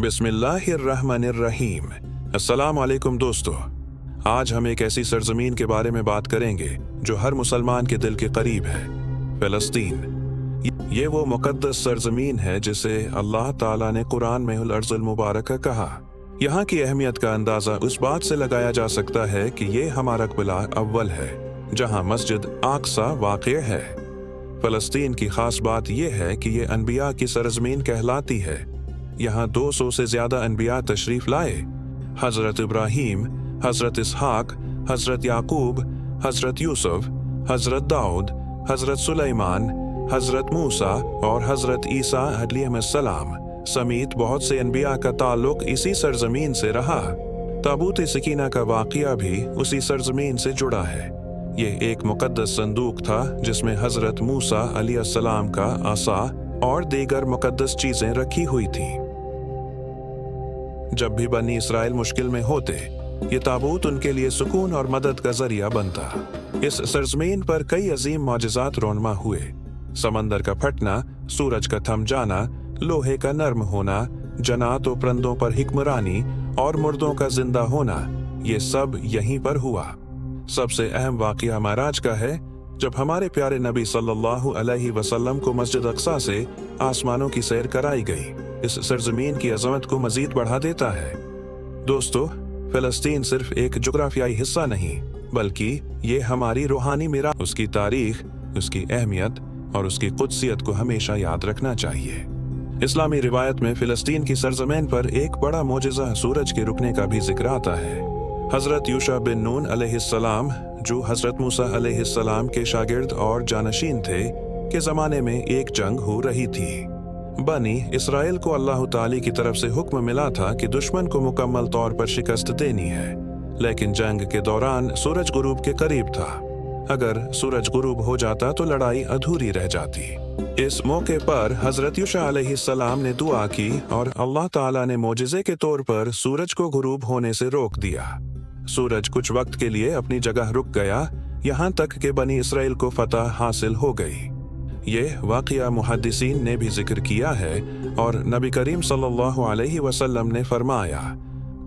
बिस्मिल्लाहिर्रहमानिर्रहीम। अस्सलाम वालेकुम दोस्तों, आज हम एक ऐसी सरजमीन के बारे में बात करेंगे जो हर मुसलमान के दिल के करीब है, फ़लस्तीन। ये वो मुक़द्दस सरजमीन है जिसे अल्लाह ताला ने कुरान में अल अर्ज़ुल मुबारक कहा। यहाँ की अहमियत का अंदाज़ा उस बात से लगाया जा सकता है कि ये हमारा क़िला अव्वल है जहाँ मस्जिद आक़सा वाक़ है। फ़लस्तीन की ख़ास बात यह है कि ये अनबिया की सरजमीन कहलाती है। यहाँ 200 से ज़्यादा अनबिया तशरीफ़ लाए। हज़रत इब्राहीम, हज़रत इसहाक, हज़रत याकूब, हज़रत यूसुफ, हज़रत दाऊद, हज़रत सुलेमान, हज़रत मूसा और हज़रत ईसा अलैहिस्सलाम समेत बहुत से अनबिया का ताल्लुक़ इसी सरजमीन से रहा। ताबूत सकीना का वाक़या भी उसी सरजमीन से जुड़ा है। ये एक मुक़द्दस संदूक था जिसमें हज़रत मूसा अलैहिस्सलाम का आसा और दीगर मुक़द्दस चीज़ें रखी हुई थीं। जब भी बनी इसराइल मुश्किल में होते, ये ताबूत उनके लिए सुकून और मदद का जरिया बनता। इस सरजमीन पर कई अजीम मौजज़ात रोनमा हुए। समंदर का फटना, सूरज का थम जाना, लोहे का नर्म होना, जन्नात और परिंदों पर हिक्मरानी और मुर्दों का जिंदा होना, ये सब यहीं पर हुआ। सबसे अहम वाक़या मेराज का है, जब हमारे प्यारे नबी सल्लल्लाहु अलैहि वसल्लम को मस्जिद अक़सा से आसमानों की सैर कराई गई। इस सरजमीन की अज़मत को मज़ीद बढ़ा देता है। दोस्तों, फ़लस्तीन सिर्फ एक जुग़राफ़ियाई हिस्सा नहीं, बल्कि ये हमारी रूहानी मीरास, उसकी तारीख़, उसकी अहमियत और उसकी क़ुद्सियत को हमेशा याद रखना चाहिए। इस्लामी रिवायत में फ़लस्तीन की सरजमीन पर एक बड़ा मोजज़ा सूरज के रुकने का भी जिक्र आता है। हज़रत यूशा बिन नून अलैहिस्सलाम, जो हज़रत मूसा अलैहिस्सलाम के शागिर्द और जानशीन थे, के ज़माने में एक जंग हो रही थी। बनी इसराइल को अल्लाह ताला की तरफ से हुक्म मिला था कि दुश्मन को मुकम्मल तौर पर शिकस्त देनी है, लेकिन जंग के दौरान सूरज गुरूब के करीब था। अगर सूरज गुरूब हो जाता तो लड़ाई अधूरी रह जाती। इस मौके पर हज़रत यूशा अलैहिस्सलाम ने दुआ की और अल्लाह ताला ने मोजिज़े के तौर पर सूरज को गुरूब होने से रोक दिया। सूरज कुछ वक्त के लिए अपनी जगह रुक गया, यहाँ तक कि बनी इसराइल को फतह हासिल हो गई। ये वाक़या मुहद्दिसीन ने भी जिक्र किया है और नबी करीम सल्लल्लाहु अलैहि वसल्लम ने फरमाया,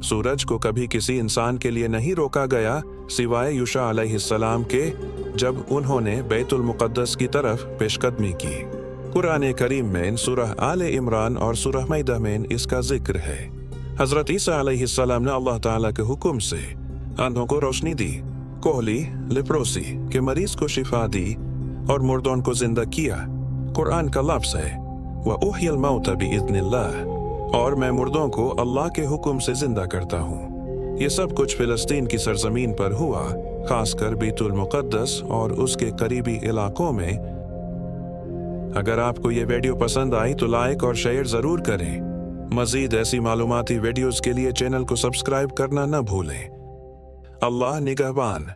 सूरज को कभी किसी इंसान के लिए नहीं रोका गया सिवाय यूशा अलैहिस्सलाम के, जब उन्होंने बैतुल मुक़द्दस की तरफ पेशकदमी की। कुरान करीम में सूरह आले इमरान और सूरह माइदा में इसका जिक्र है। हज़रत ईसा अलैहिस्सलाम ने अल्लाह ताला के हुक्म से अंधों को रोशनी दी, कोहली, लेप्रोसी के मरीज को शिफा दी और मुर्दों को जिंदा किया। कुरान का लफ्ज़ है, व उहियल मौता बिइज़्निल्लाह, और मैं मुर्दों को अल्लाह के हुक्म से जिंदा करता हूँ। ये सब कुछ फ़लस्तीन की सरजमीन पर हुआ, खासकर बैतुल मुक़द्दस और उसके करीबी इलाकों में। अगर आपको ये वीडियो पसंद आई तो लाइक और शेयर ज़रूर करें। मज़ीद ऐसी मालूमाती वीडियोज़ के लिए चैनल को सब्सक्राइब करना न भूलें। अल्लाह निगहबान।